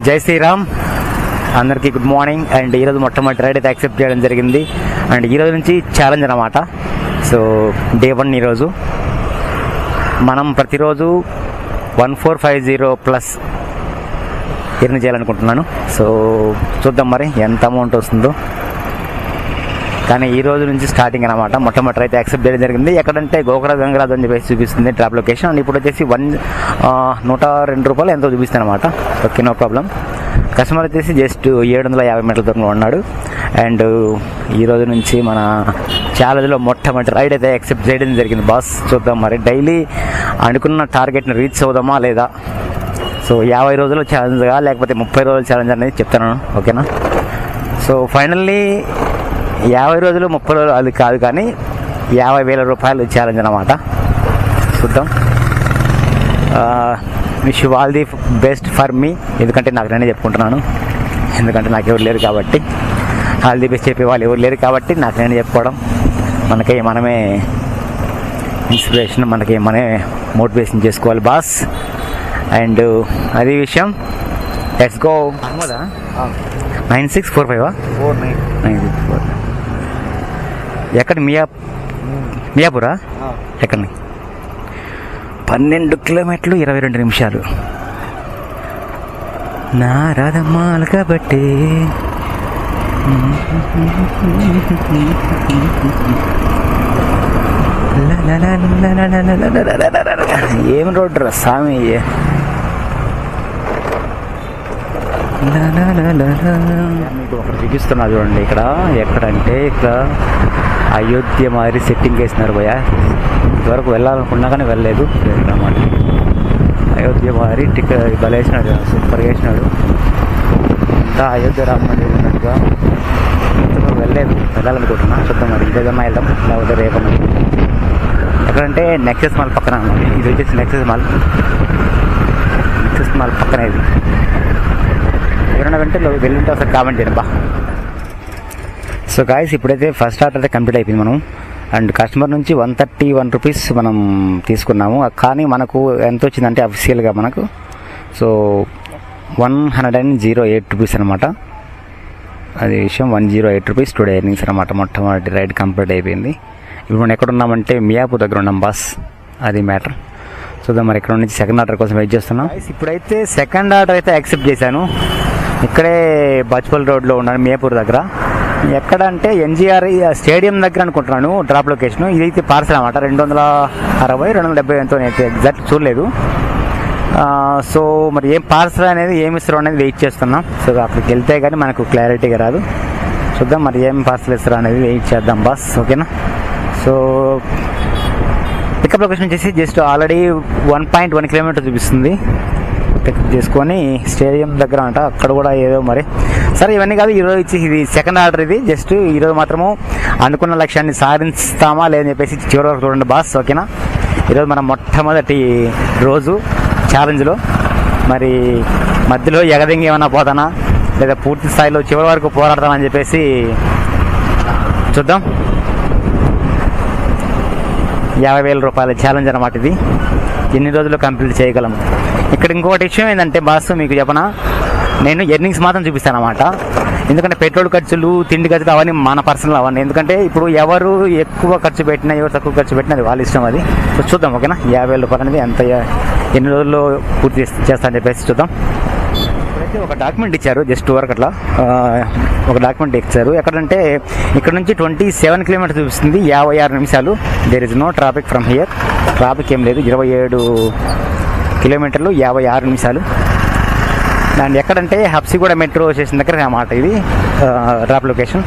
జై శ్రీరామ్, అందరికీ good morning. And ఈరోజు మొట్టమొదటి రైడ్ అయితే యాక్సెప్ట్ చేయడం జరిగింది. అండ్ ఈరోజు నుంచి ఛాలెంజ్ అన్నమాట. సో డే 1 ఈరోజు మనం ప్రతిరోజు 1450 ప్లస్ ఎర్న్ చేయాలనుకుంటున్నాను. సో చూద్దాం మరి ఎంత అమౌంట్ వస్తుందో. కానీ ఈ రోజు నుంచి స్టార్టింగ్ అనమాట. మొట్టమొదటి అయితే యాక్సెప్ట్ చేయడం జరిగింది. ఎక్కడంటే గోకర గంగరాజు అని చెప్పేసి చూపిస్తుంది డ్రాప్ లొకేషన్. అండ్ ఇప్పుడు వచ్చేసి 102 రూపాయలు ఎంతో చూపిస్తుంది అనమాట. Okay, no problem. కస్టమర్ వచ్చేసి జస్ట్ 750 మీటర్ల దూరంలో ఉన్నాడు. అండ్ ఈ రోజు నుంచి మన ఛాలెంజ్లో మొట్టమొదటి రైడ్ అయితే యాక్సెప్ట్ చేయడం జరిగింది బాస్. చూద్దాం మరి డైలీ అనుకున్న టార్గెట్ని రీచ్ అవుదామా లేదా. సో 50 రోజుల ఛాలెంజ్గా లేకపోతే 30 రోజుల ఛాలెంజ్ అనేది చెప్తాను, ఓకేనా. సో ఫైనల్లీ 50 రోజులు 30 రోజులు అది కాదు, కానీ 50,000 రూపాయలు ఛాలెంజ్ అన్నమాట. చూద్దాం. Wish you all the best for me. ఎందుకంటే నాకు నేనే చెప్పుకుంటున్నాను, ఎందుకంటే నాకు ఎవరు లేరు కాబట్టి. ఆల్ ది బెస్ట్ చెప్పే వాళ్ళు ఎవరు లేరు కాబట్టి నాకు నేనే చెప్పుకోవడం. మనకి మనమే ఇన్స్పిరేషన్, మనకి మనమే మోటివేషన్ చేసుకోవాలి బాస్. అండ్ అది విషయం. Let's go. 9645 9645 ఎక్కడ? మియాపురా? ఎక్కడి? 12 కిలోమీటర్లు 22 నిమిషాలు. నా రాధమ్మాలు కాబట్టి ఏం రోడ్డు రా స్వామి. మీకు ఒకటి చూపిస్తున్నా చూడండి. ఇక్కడ ఎక్కడంటే ఇక్కడ అయోధ్య మాదిరి సెట్టింగ్ వేసినారు భయ. ఇంతవరకు వెళ్ళాలనుకున్నా కానీ వెళ్ళలేదు అన్నమాట. అయోధ్య మాదిరి భలే వేసినాడు, సూపర్గా వేసినాడు. ఇంకా అయోధ్య రామ మందిర్ ఉన్నట్టుగా. ఇంతవరకు వెళ్ళాలనుకుంటున్నా. చూద్దాం మరి ఇంకేదన్నా వెళ్దాం, లేకపోతే రేపన్నా. ఎక్కడంటే నెక్సెస్ మాల్ పక్కన అన్నమాట. ఇది వచ్చేసి నెక్సెస్ మాల్ పక్కన. ఇది ఎవరైనా వెంటే వెళ్ళుంటే ఒకసారి కామెంట్ చేయండి బా. సో గాయస్, ఇప్పుడైతే ఫస్ట్ ఆర్డర్ అయితే కంప్లీట్ అయిపోయింది మనం. అండ్ కస్టమర్ నుంచి 131 రూపీస్ మనం తీసుకున్నాము. కానీ మనకు ఎంత వచ్చిందంటే అఫీషియల్గా మనకు సో 108 రూపీస్ అనమాట. అది విషయం. 108 రూపీస్ టుడే ఎర్నింగ్స్ అనమాట. మొట్టమొదటి రైడ్ కంప్లీట్ అయిపోయింది. ఇప్పుడు మనం ఎక్కడున్నామంటే మియాపూర్ దగ్గర ఉన్నాం బాస్. అది మ్యాటర్. చూద్దాం మరి ఇక్కడ నుంచి సెకండ్ ఆర్డర్ కోసం వెయిట్ చేస్తున్నాం. ఇప్పుడైతే సెకండ్ ఆర్డర్ అయితే యాక్సెప్ట్ చేశాను. ఇక్కడే బచ్పల్ రోడ్లో ఉన్నాను, మియాపూర్ దగ్గర. ఎక్కడ అంటే ఎన్జీఆర్ స్టేడియం దగ్గర అనుకుంటున్నాను డ్రాప్ లొకేషన్. ఇదైతే పార్సల్ అనమాట. 260 270 ఎంతో అయితే ఎగ్జాక్ట్ చూడలేదు. సో మరి ఏం పార్సల్ అనేది ఏమి ఇస్తారు అనేది వెయిట్ చేస్తున్నాం. సో అక్కడికి వెళ్తే కానీ మనకు క్లారిటీగా రాదు. చూద్దాం మరి ఏం పార్సల్ ఇస్తారు అనేది వెయిట్ చేద్దాం బాస్, ఓకేనా. సో పికప్ లొకేషన్ వచ్చేసి జస్ట్ ఆల్రెడీ 1.1 కిలోమీటర్ చూపిస్తుంది. పికప్ చేసుకొని స్టేడియం దగ్గర అంట. అక్కడ కూడా ఏదో మరి సరే ఇవన్నీ కాదు. ఈరోజు ఇచ్చి ఇది సెకండ్ ఆర్డర్. ఇది జస్ట్ ఈరోజు మాత్రము అనుకున్న లక్ష్యాన్ని సాధిస్తామా లేదని చెప్పేసి చివరి వరకు చూడండి బాస్, ఓకేనా. ఈరోజు మనం మొట్టమొదటి రోజు ఛాలెంజ్లో. మరి మధ్యలో ఎగదింగి ఏమన్నా పోతానా లేదా పూర్తి స్థాయిలో చివరి వరకు పోరాడతామని చెప్పేసి చూద్దాం. 50,000 రూపాయల ఛాలెంజ్ అనమాట ఇది. ఎన్ని రోజుల్లో కంప్లీట్ చేయగలం. ఇక్కడ ఇంకొకటి విషయం ఏంటంటే బాస్, మీకు చెప్పనా, నేను ఎర్నింగ్స్ మాత్రం చూపిస్తాను అనమాట. ఎందుకంటే పెట్రోల్ ఖర్చులు, తిండి ఖర్చులు అవన్నీ మన పర్సనల్ అవన్నీ. ఎందుకంటే ఇప్పుడు ఎవరు ఎక్కువ ఖర్చు పెట్టినా ఎవరు తక్కువ ఖర్చు పెట్టినా అది వాళ్ళ ఇష్టం. అది సో చూద్దాం, ఓకేనా. 50,000 రూపాయలు అనేది ఎంత ఎన్ని రోజుల్లో పూర్తి చేస్తా అని చెప్పేసి చూద్దాం. ఇప్పుడైతే ఒక డాక్యుమెంట్ ఇచ్చారు, జస్ట్ వరకు అట్లా ఒక డాక్యుమెంట్ ఇచ్చారు. ఎక్కడంటే ఇక్కడ నుంచి 27 కిలోమీటర్స్ చూపిస్తుంది, 56 నిమిషాలు. There is no traffic from here. Traffic ఏం లేదు. 27 కిలోమీటర్లు 56 నిమిషాలు. అండ్ ఎక్కడంటే హబ్సిగూడ మెట్రో స్టేషన్ దగ్గర అన్నమాట ఇది డ్రాప్ లొకేషన్.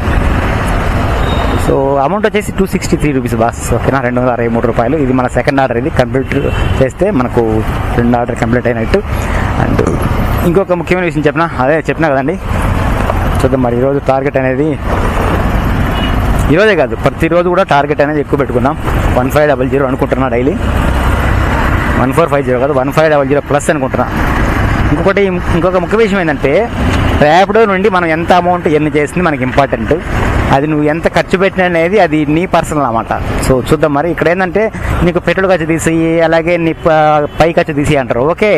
సో అమౌంట్ వచ్చేసి 263 రూపీస్ బాస్, ఓకేనా. 263 రూపాయలు. ఇది మన సెకండ్ ఆర్డర్. ఇది కంప్లీట్ చేస్తే మనకు 2 ఆర్డర్ కంప్లీట్ అయినట్టు. అండ్ ఇంకొక ముఖ్యమైన విషయం చెప్పినా కదండి. చూద్దాం మరి ఈరోజు టార్గెట్ అనేది, ఈరోజే కాదు ప్రతిరోజు కూడా టార్గెట్ అనేది ఎక్కువ పెట్టుకున్నాం. 1500 అనుకుంటున్నా డైలీ. 1450 కాదు, 1500 ప్లస్ అనుకుంటున్నా. ఇంకొక ముఖ్య విషయం ఏంటంటే ర్యాపిడో నుండి మనం ఎంత అమౌంట్ ఎర్న్ చేసింది మనకి ఇంపార్టెంట్. అది నువ్వు ఎంత ఖర్చు పెట్టిన అనేది అది నీ పర్సనల్ అన్నమాట. సో చూద్దాం. మరి ఇక్కడ ఏంటంటే నీకు పెట్రోల్ ఖర్చు తీసి అలాగే నీ పై ఖర్చు తీసి అంటారు. ఓకే,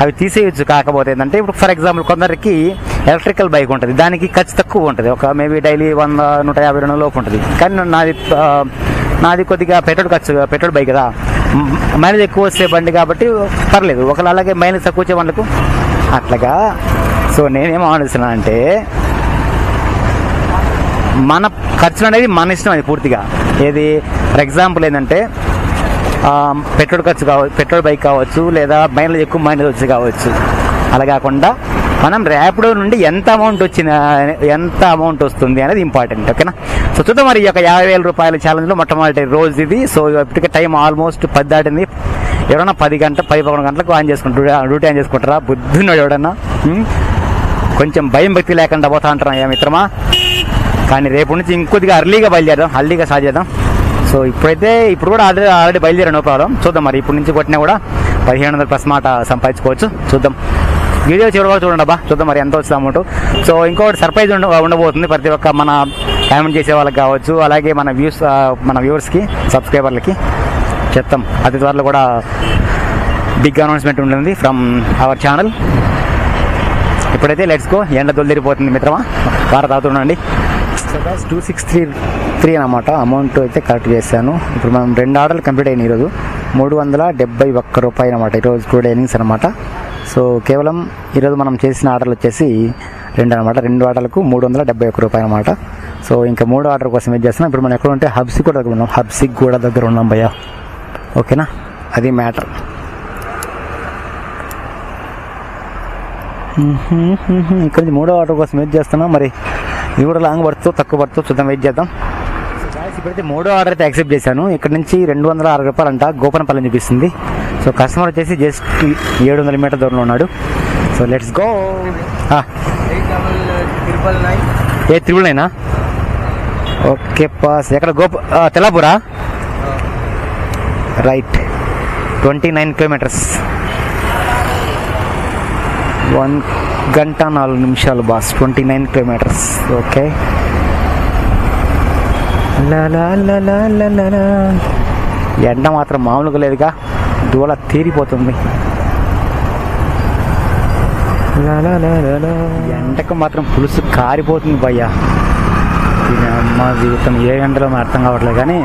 అవి తీసేయచ్చు. కాకపోతే ఏంటంటే ఇప్పుడు ఫర్ ఎగ్జాంపుల్ కొందరికి ఎలక్ట్రికల్ బైక్ ఉంటుంది, దానికి ఖర్చు తక్కువ ఉంటుంది, ఒక మేబీ డైలీ 100-150 లోపు ఉంటుంది. కానీ నాది కొద్దిగా పెట్రోల్ బైక్ కదా, మైలేజ్ ఎక్కువ వచ్చే బండి కాబట్టి పర్లేదు. ఒకవేళ అలాగే మైలేజ్ తక్కువ వచ్చే బండ్లకు అట్లాగా. సో నేనేం ఆలోచిస్తున్నా అంటే మన ఖర్చులు అనేది మన ఇష్టం, అది పూర్తిగా. ఏది ఫర్ ఎగ్జాంపుల్ ఏంటంటే పెట్రోల్ బైక్ కావచ్చు, లేదా మైలేజ్ ఎక్కువ మైలేజ్ వచ్చి కావచ్చు. అలా కాకుండా మనం ర్యాపిడో నుండి ఎంత అమౌంట్ వస్తుంది అనేది ఇంపార్టెంట్. ఓకేనా? సో చూద్దాం. మరి ఈ యొక్క 50,000 రూపాయల ఛాలెంజ్లో మొట్టమొదటి రోజు ఇది. సో ఇప్పటికే టైం ఆల్మోస్ట్ 10 దాటింది. ఎవరన్నా 10-11 గంటలకు డ్యూటీ ఆన్ చేసుకుంటారా? బుద్ధున్నాడు ఎవడన్నా? కొంచెం భయం భక్తి లేకుండా పోతా అంటారా మిత్రమా? కానీ రేపు నుంచి ఇంకొద్దిగా అర్లీగా స్టార్ట్ చేద్దాం. సో ఇప్పుడు కూడా ఆల్రెడీ బయలుదేరాను, నో ప్రాబ్లం. చూద్దాం. మరి ఇప్పుడు నుంచి కొట్టినా కూడా 1,500 ప్లస్ మాట సంపాదించుకోవచ్చు. చూద్దాం. వీడియో చివరి వరకు చూడండి అబ్బా. చూద్దాం మరి ఎంత వచ్చింది అమౌంట్. సో ఇంకొకటి సర్ప్రైజ్ ఉండబోతుంది ప్రతి ఒక్క మన పేమెంట్ చేసే వాళ్ళకి కావచ్చు, అలాగే మన వ్యూవర్స్కి, సబ్స్క్రైబర్లకి చెప్తాం. అతి త్వరలో కూడా బిగ్ అనౌన్స్మెంట్ ఉంటుంది ఫ్రమ్ అవర్ ఛానల్. ఇప్పుడైతే లెట్స్ గో. ఎండ దొల్లిరిపోతుంది మిత్రమా, వార తాగుతుండండి. సో గాయ్స్ 2633 అన్నమాట అమౌంట్ అయితే కరెక్ట్ చేశాను. ఇప్పుడు మనం 2 ఆర్డర్లు కంప్లీట్ అయినాయి ఈరోజు. 371 రూపాయలు అనమాట ఈరోజు టుడే ఎర్నింగ్స్ అనమాట. సో కేవలం ఈరోజు మనం చేసిన ఆర్డర్లు వచ్చేసి 2 అనమాట. 2 ఆర్డర్లకు 371 రూపాయలు అనమాట. సో ఇంకా 3 ఆర్డర్ కోసం వెయిట్ చేస్తున్నాం. ఇప్పుడు మనం ఎక్కడ ఉంటే హబ్సిగూడ దగ్గర ఉన్నాం భయ్యా. ఓకేనా? అది మ్యాటర్. ఇక్కడ నుంచి 3వ ఆర్డర్ కోసం వెయిట్ చేస్తున్నాం. మరి ఇది కూడా లాంగ్ పడుతూ తక్కువ పడుతూ చూద్దాం, వెయిట్ చేద్దాం. ఇప్పుడైతే 3వ ఆర్డర్ అయితే యాక్సెప్ట్ చేశాను. ఇక్కడ నుంచి 206 రూపాయలు అంట, గోపనపల్లి చూపిస్తుంది. సో కస్టమర్ వచ్చేసి జస్ట్ 700 మీటర్ దూరంలో ఉన్నాడు. So let's go. 899 okay pass. ఎక్కడ తెల్లాపూరా? రైట్. 29 కిలోమీటర్స్, 1 గంట 4 నిమిషాలు బాస్. 29 కిలోమీటర్స్. ఓకే. ఎండ మాత్రం మామూలుగా లేదుగా, దూల తీరిపోతుంది. ఎండకు మాత్రం పులుసు కారిపోతుంది భయ్యా. అమ్మ జీవితం ఏ ఎండలో అర్థం కావట్లేదు. కానీ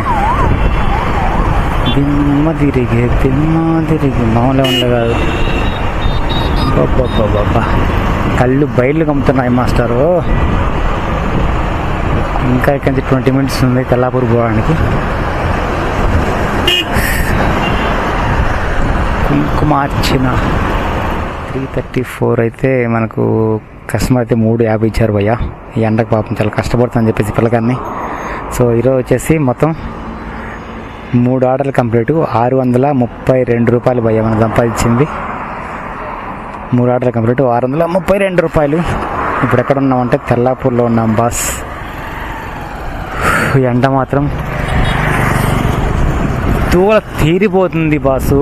దిమ్మ తిరిగి మామూలుగా ఉండదు కాదు. బాబా కళ్ళు బయలు కమ్ముతున్నాయి మాస్టరు. ఇంకా ఇక్కడ నుంచి 20 మినిట్స్ ఉంది తెల్లాపూర్ పోవడానికి. కుంకుమార్చిన 334 అయితే మనకు కస్టమర్ అయితే 350 ఇచ్చారు భయ్యా. ఈ ఎండకు పాపం చాలా కష్టపడుతుందని చెప్పేసి పిల్లగాన్ని. సో ఈరోజు వచ్చేసి మొత్తం 3 ఆర్డర్లు కంప్లీట్ 632 రూపాయలు భయ్యా మనం సంపాదించింది. 3 ఆర్డర్లు కంప్లీట్ 632 రూపాయలు. ఇప్పుడు ఎక్కడ ఉన్నామంటే తెల్లాపూర్లో ఉన్నాం బాస్. ఎండ మాత్రం దూల తీరిపోతుంది బాసు.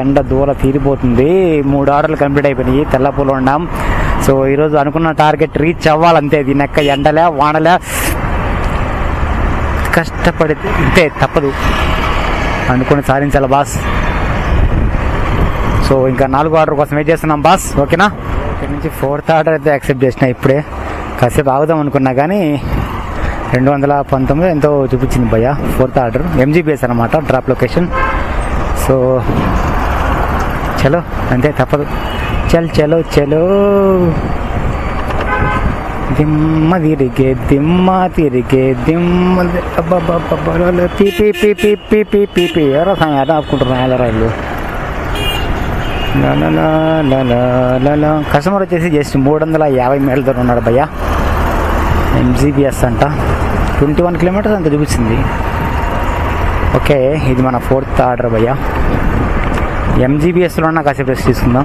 ఎండ దూల తీరిపోతుంది. 3 ఆర్డర్లు కంప్లీట్ అయిపోయినాయి. తెల్లాపూర్లో ఉన్నాం. సో ఈరోజు అనుకున్న టార్గెట్ రీచ్ అవ్వాలంతే. దీనెక్క ఎండలే వానలే కష్టపడితే తప్పదు, అనుకుని సాధించాలి బాస్. సో ఇంకా 4వ ఆర్డర్ కోసం వెయిట్ చేస్తున్నాం బాస్. ఓకేనా? ఇక్కడ నుంచి 4th ఆర్డర్ అయితే యాక్సెప్ట్ చేసిన. ఇప్పుడే కాసేపు ఆగుదాం అనుకున్నా కానీ 219 ఎంతో చూపించింది భయ్యా. 4th ఆర్డర్ MGBS అనమాట, డ్రాప్ లొకేషన్. సో చలో అంతే, తప్పదు. చలో దిమ్మ తిరిగే పీపీ ఎవరో ఎలా ఆపుకుంటున్నాను ఎలా రైలు. కస్టమర్ వచ్చేసి జస్ట్ 350 మీటర్ల దూరం ఉన్నాడు భయ్యా. MGBS అంట 21 కిలోమీటర్స్ అంత చూపిస్తుంది. ఓకే, ఇది మన 4th ఆర్డర్ భయ్యా. MGBSలో ఉన్న కాసేపు రెస్ట్ తీసుకుందాం.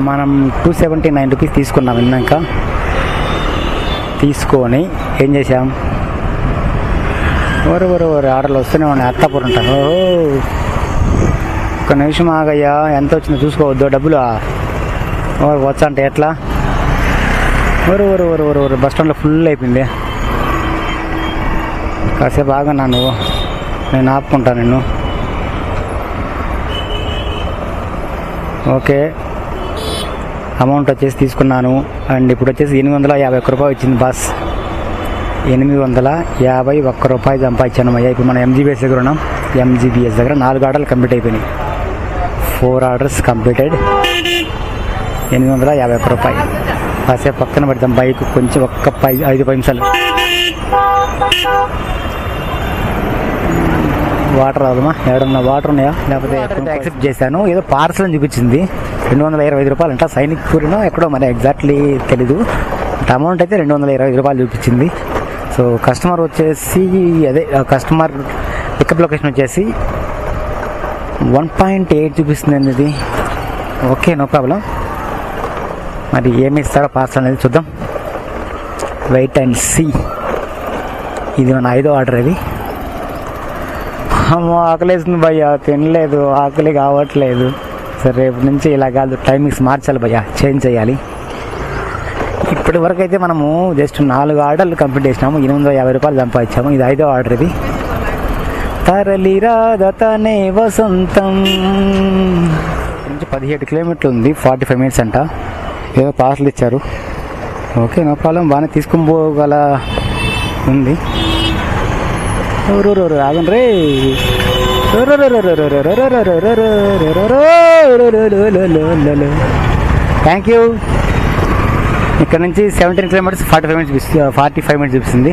మనం 279 రూపీస్ తీసుకున్నాం. విన్నాక తీసుకొని ఏం చేసాం, ఓరు ఆర్డర్లు వస్తూనే ఉన్నాయి. అత్తాపూర్ ఉంటాను. ఒక నిమిషం ఆగయ్యా, ఎంత వచ్చిందో చూసుకోవద్దు. డబ్బులు వచ్చా అంటే ఎట్లా? ఊరు బస్ స్టాండ్లో ఫుల్ అయిపోయింది. కాసేపు ఆగన్నా నువ్వు, నేను ఆపుకుంటాను నిన్ను. ఓకే, అమౌంట్ వచ్చేసి తీసుకున్నాను. అండ్ ఇప్పుడు వచ్చేసి 851 రూపాయలు వచ్చింది బాస్. 851 రూపాయలు సంపాదించాను అయ్యా. ఇప్పుడు మనం ఎంజీబీఎస్ దగ్గర ఉన్నాం. ఎంజీబీఎస్ దగ్గర 4 ఆర్డర్లు కంప్లీట్ అయిపోయినాయి. 4 ఆర్డర్స్ కంప్లీటెడ్. 851 రూపాయలు. కాసేపు పక్కన పెడతాం బైక్, కొంచెం ఒక్క 5 నిమిషాలు. వాటర్ రాదమ్మా, ఏడన్నా వాటర్ ఉన్నాయా లేకపోతే యాక్సెప్ట్ చేశాను. ఏదో పార్సల్ అని చూపించింది. 225 రూపాయలు అంట. సైనిక్ పూరినో ఎక్కడో మరి ఎగ్జాక్ట్లీ తెలీదు. అమౌంట్ అయితే 225 రూపాయలు చూపించింది. సో కస్టమర్ వచ్చేసి అదే కస్టమర్ పికప్ లొకేషన్ వచ్చేసి 1.8 చూపిస్తుంది అనేది. Okay, no problem. మరి ఏమి ఇస్తాడో పార్సల్ అనేది చూద్దాం. Wait and see. ఇది మన 5వ ఆర్డర్. ఇది ఆకలేస్తుంది భయ్యా, తినలేదు, ఆకలి కావట్లేదు. సరే రేపు నుంచి ఇలా కాదు, టైమింగ్స్ మార్చాలి భయ్యా, చేంజ్ చేయాలి. ఇప్పటి వరకు అయితే మనము జస్ట్ 4 ఆర్డర్లు కంప్లీట్ చేసినాము. 850 రూపాయలు సంపాదించాము. ఇది 5వ ఆర్డర్. ఇది తరలి రాదతనే వసంతం నుంచి 17 కిలోమీటర్లు ఉంది. 45 మినిట్స్ అంట. ఏదో పార్సల్ ఇచ్చారు. Okay, no problem. బాగానే తీసుకుని పోగల ఉంది. ఆగండి రే. Thank you. ఇక్కడ నుంచి 17 కిలోమీటర్స్ 45 మినిట్స్ చూపిస్తుంది.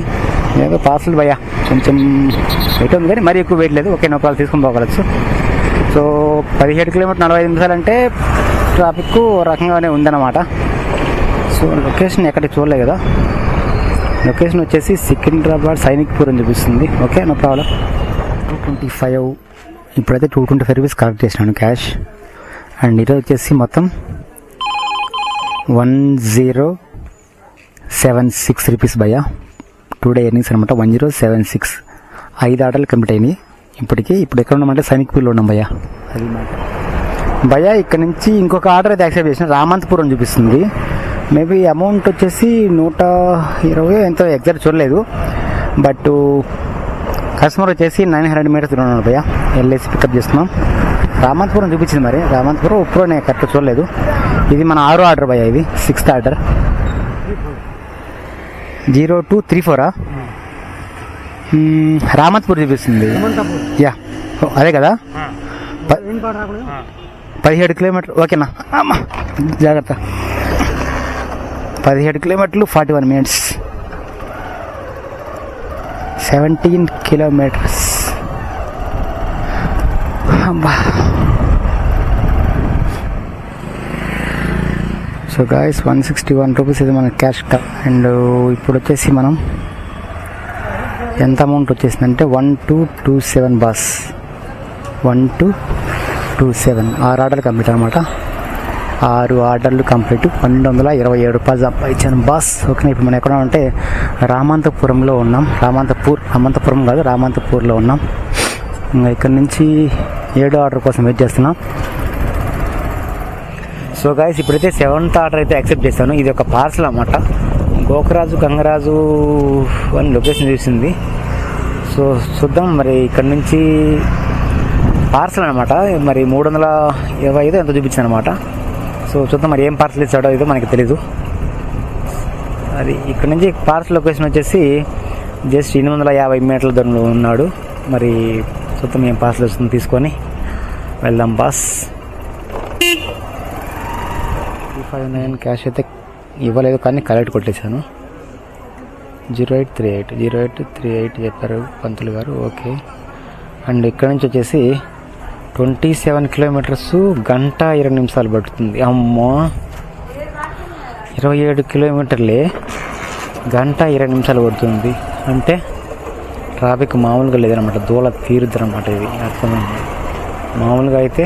ఏదో పార్సల్ భయ్యా, కొంచెం వెయిట్ ఉంది కానీ మరీ ఎక్కువ వెయిట్ లేదు. ఓకే, నో ప్రాబ్లం, తీసుకుని పోగలచ్చు. సో 17 కిలోమీటర్ 45 నిమిషాలు అంటే ట్రాఫిక్ రకంగానే ఉందన్నమాట. సో లొకేషన్ ఎక్కడికి చూడలేదు కదా. లొకేషన్ వచ్చేసి సికింద్రాబాద్ సైనిక్ పూర్ అని చూపిస్తుంది. Okay, no problem. 225. ఇప్పుడైతే 225 రూపీస్ కలెక్ట్ చేసినాను క్యాష్. అండ్ ఈరోజు వచ్చేసి మొత్తం 1076 రూపీస్ భయ్యా. టుడే ఎర్నింగ్స్ అనమాట. 1076. 5 ఆర్డర్లు కంప్లీట్ అయినాయి ఇప్పటికీ. ఇప్పుడు ఎక్కడ ఉన్నామంటే సైనిక్ పూర్లో ఉన్నాం భయ్యా. అది భయ్యా ఇక్కడ నుంచి ఇంకొక ఆర్డర్ అయితే యాక్సెప్ట్ చేసిన. రామంతపురం చూపిస్తుంది. మేబీ అమౌంట్ వచ్చేసి 120 ఎంతో ఎగ్జాక్ట్ చూడలేదు. బట్ కస్టమర్ వచ్చేసి 900 మీటర్స్ దూరం ఉన్నాడు భయ్యా. వెళ్ళేసి పికప్ చేస్తున్నాం. రామంతపురం చూపించింది. మరి రామంతపురం ఇప్పుడు నేను కరెక్ట్ చూడలేదు. ఇది మన 6వ ఆర్డర్ భయ్యా. ఇది 6th ఆర్డర్. 0234 రామంతపూర్ చూపిస్తుంది. యా, అదే కదా. 17 కిలోమీటర్లు. ఓకేనా అమ్మా, జాగ్రత్త. 17 కిలోమీటర్లు 41 మినిట్స్. 17 కిలోమీటర్స్. అబ్బా. సో గాయస్ 161 రూపీస్ ఇది మన క్యాష్. అండ్ ఇప్పుడు వచ్చేసి మనం ఎంత అమౌంట్ వచ్చేసిందంటే 1227 బాస్. 1227. 6 ఆర్డర్లు కంప్లీట్ అనమాట. 6 ఆర్డర్లు కంప్లీట్. 1227 రూపాయలు సంపాదించాను బాస్. ఓకే, ఇప్పుడు మనం ఎక్కడ అంటే రామంతపురంలో ఉన్నాం. రామంతపురం కాదు, రామంతపూర్లో ఉన్నాం. ఇంకా ఇక్కడ నుంచి 7వ ఆర్డర్ కోసం వెయిట్ చేస్తున్నాం. సో గాయస్ ఇప్పుడైతే 7th ఆర్డర్ అయితే యాక్సెప్ట్ చేశాను. ఇది ఒక పార్సల్ అన్నమాట. గోకరాజు గంగరాజు అని లొకేషన్ చూసింది. సో చూద్దాం. మరి ఇక్కడ నుంచి పార్సల్ అనమాట. మరి 325 ఎంతో చూపించింది అనమాట. సో చూద్దాం మరి ఏం పార్సల్ ఇచ్చాడో ఇదో మనకి తెలీదు. అది ఇక్కడ నుంచి పార్సల్ లొకేషన్ వచ్చేసి జస్ట్ 850 మీటర్ల దూరంలో ఉన్నాడు. మరి చూద్దాం ఏం పార్సల్ వస్తుందో తీసుకొని వెళ్దాం బాస్. 259 క్యాష్ అయితే ఇవ్వలేదు కానీ కలెక్ట్ కొట్టేశాను. 0838 చెప్పారు పంతులు గారు. ఓకే. అండ్ ఇక్కడ నుంచి వచ్చేసి 27 కిలోమీటర్స్ 1:20 నిమిషాలు పడుతుంది. అమ్మో, 27 కిలోమీటర్లే 1:20 నిమిషాలు పడుతుంది అంటే ట్రాఫిక్ మామూలుగా లేదనమాట. దూల తీరుద్దనమాట. ఇది అర్థమైంది. మామూలుగా అయితే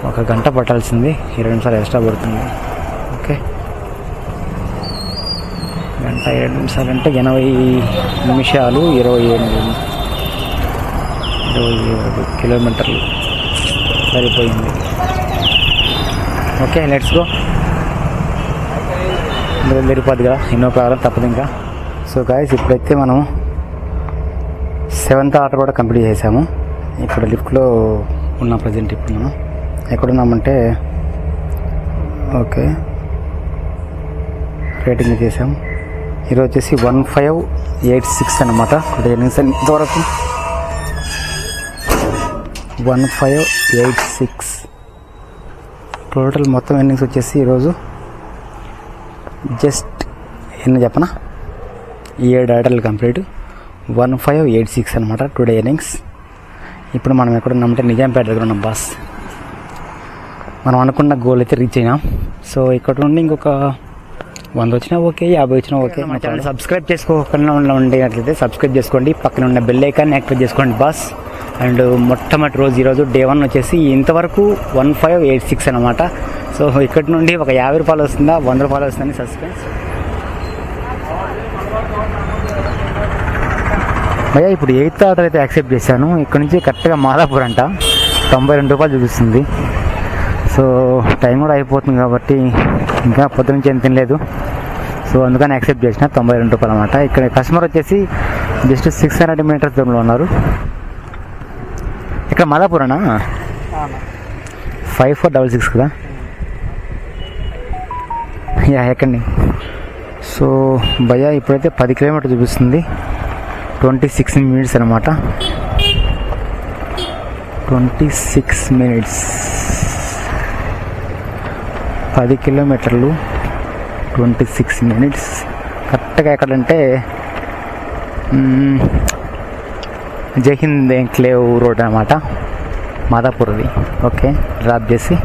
1 గంట పట్టాల్సింది, 20 నిమిషాలు ఎక్స్ట్రా పడుతుంది. ఓకే, 1:20 నిమిషాలు అంటే 80 నిమిషాలు 27 కిలోమీటర్లు సరిపోయింది. Okay, let's go. వెళ్ళిపోద్ది కదా, ఎన్నో ప్రాబ్లం తప్పదు ఇంకా. సో గాయస్ ఇప్పుడైతే మనం 7th ఆర్డర్ కూడా కంప్లీట్ చేసాము. ఇప్పుడు లిఫ్ట్లో ఉన్నాం ప్రజెంట్. ఇప్పుడు మనం ఎక్కడున్నామంటే ఓకే రేటింగ్ చేసాం. ఈరోజు వచ్చేసి 1586 అనమాట. ఇంతవరకు 1586 టోటల్ మొత్తం ఎర్నింగ్స్ వచ్చేసి ఈరోజు జస్ట్ ఎన్ని చెప్పనా, 7 ఆర్డర్లు కంప్లీట్ 1586 అనమాట టుడే ఎర్నింగ్స్. ఇప్పుడు మనం ఎక్కడున్నామంటే నిజాంపేట దగ్గర ఉన్నాం బాస్. మనం అనుకున్న గోల్ అయితే రీచ్ అయినాం. సో ఇక్కడ నుండి ఇంకొక 100 వచ్చినా ఓకే, 50 వచ్చినా ఓకే. మా ఛానల్ సబ్స్క్రైబ్ చేసుకోకుండా ఉండేటట్లయితే సబ్స్క్రైబ్ చేసుకోండి, పక్కన ఉన్న బెల్ ఐకాన్ని యాక్టివేట్ చేసుకోండి బాస్. అండ్ మొట్టమొదటి రోజు ఈరోజు డే 1 వచ్చేసి ఇంతవరకు 1586 అనమాట. సో ఇక్కడ నుండి ఒక 50 రూపాయలు వస్తుందా 100 రూపాయలు వస్తుందని సస్పెన్స్. భయ్యా ఇప్పుడు 8th ఆర్డర్ అయితే యాక్సెప్ట్ చేశాను. ఇక్కడ నుంచి కరెక్ట్గా మాదాపూర్ అంట 92 రూపాయలు చూపిస్తుంది. సో టైం కూడా అయిపోతుంది కాబట్టి ఇంకా పొద్దు నుంచి ఏం తినలేదు. సో అందుకని యాక్సెప్ట్ చేసిన 92 రూపాయలు అనమాట. ఇక్కడ కస్టమర్ వచ్చేసి జస్ట్ 600 మీటర్స్ దూరంలో ఉన్నారు. ఇక్కడ మాదాపూరేనా? 5466 కదా. యా ఎక్కండి. సో భయ్యా ఇప్పుడైతే 10 కిలోమీటర్ చూపిస్తుంది, 26 మినిట్స్ అనమాట. 26 మినిట్స్ 10 కిలోమీటర్లు 26 మినిట్స్. కరెక్ట్గా ఎక్కడంటే జైహింద్ ఎంక్లేవ్ రోడ్ అనమాట, మాదాపూర్ది. ఓకే డ్రాప్ చేసి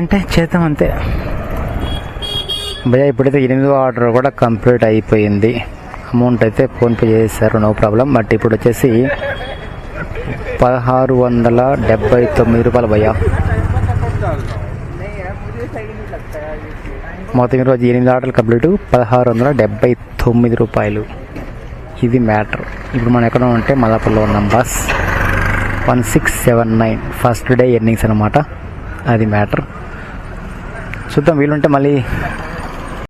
అంటే చేద్దాం అంతే. భయ్యా ఇప్పుడైతే 8వ ఆర్డర్ కూడా కంప్లీట్ అయిపోయింది. అమౌంట్ అయితే ఫోన్పే చేశారు, నో ప్రాబ్లం. బట్ ఇప్పుడు వచ్చేసి 1679 రూపాయలు భయ్యా. మొత్తం ఈరోజు 8 ఆర్డర్లు కంప్లీట్ 1679 రూపాయలు. ఇది మ్యాటర్. ఇప్పుడు మనం ఎక్కడ ఉంటే మాదాపూర్లో ఉన్నాం బాస్. 1679 ఫస్ట్ డే ఎర్నింగ్స్ అనమాట. అది మ్యాటర్. చూద్దాం, వీలుంటే మళ్ళీ